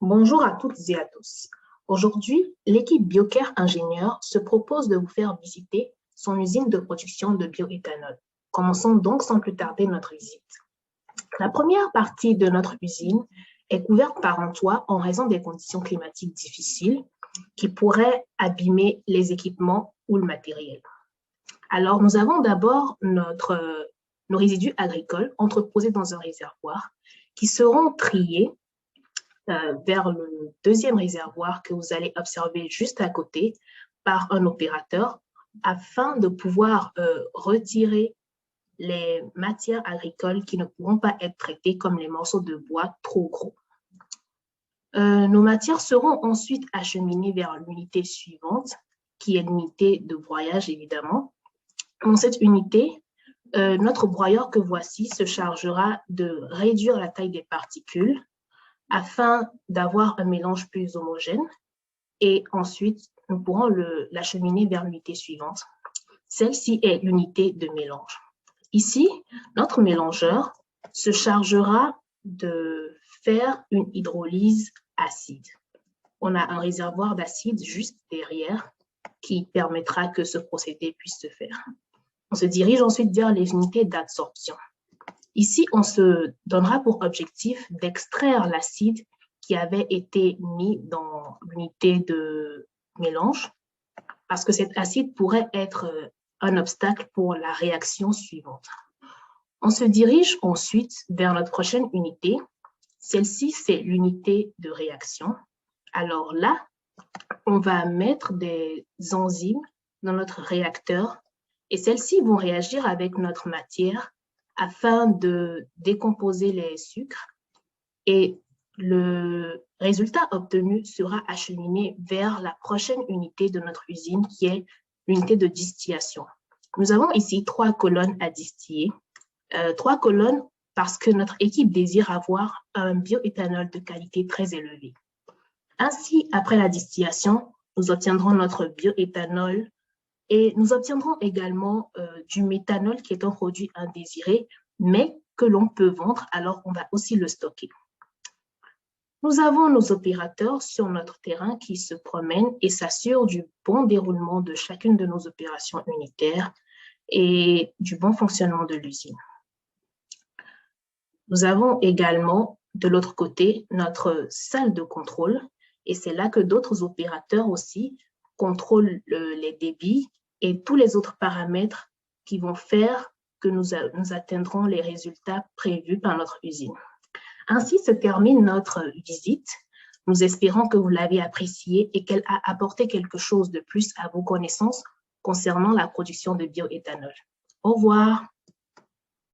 Bonjour à toutes et à tous. Aujourd'hui, l'équipe BioCare Ingénieur se propose de vous faire visiter son usine de production de bioéthanol. Commençons donc sans plus tarder notre visite. La première partie de notre usine est couverte par un toit en raison des conditions climatiques difficiles qui pourraient abîmer les équipements ou le matériel. Alors, nous avons d'abord nos résidus agricoles entreposés dans un réservoir qui seront triés vers le deuxième réservoir que vous allez observer juste à côté par un opérateur afin de pouvoir retirer les matières agricoles qui ne pourront pas être traitées comme les morceaux de bois trop gros. Nos matières seront ensuite acheminées vers l'unité suivante, qui est l'unité de broyage, évidemment. Dans cette unité, notre broyeur que voici se chargera de réduire la taille des particules afin d'avoir un mélange plus homogène. Et ensuite, nous pourrons l'acheminer vers l'unité suivante. Celle-ci est l'unité de mélange. Ici, notre mélangeur se chargera de faire une hydrolyse acide. On a un réservoir d'acide juste derrière qui permettra que ce procédé puisse se faire. On se dirige ensuite vers les unités d'absorption. Ici, on se donnera pour objectif d'extraire l'acide qui avait été mis dans l'unité de mélange parce que cet acide pourrait être un obstacle pour la réaction suivante. On se dirige ensuite vers notre prochaine unité. Celle-ci, c'est l'unité de réaction. Alors là, on va mettre des enzymes dans notre réacteur et celles-ci vont réagir avec notre matière afin de décomposer les sucres et le résultat obtenu sera acheminé vers la prochaine unité de notre usine qui est l'unité de distillation. Nous avons ici 3 colonnes à distiller. 3 colonnes parce que notre équipe désire avoir un bioéthanol de qualité très élevée. Ainsi, après la distillation, nous obtiendrons notre bioéthanol et nous obtiendrons également du méthanol qui est un produit indésiré, mais que l'on peut vendre, alors on va aussi le stocker. Nous avons nos opérateurs sur notre terrain qui se promènent et s'assurent du bon déroulement de chacune de nos opérations unitaires et du bon fonctionnement de l'usine. Nous avons également, de l'autre côté, notre salle de contrôle et c'est là que d'autres opérateurs aussi contrôlent les débits et tous les autres paramètres qui vont faire que nous atteindrons les résultats prévus par notre usine. Ainsi se termine notre visite. Nous espérons que vous l'avez appréciée et qu'elle a apporté quelque chose de plus à vos connaissances concernant la production de bioéthanol. Au revoir.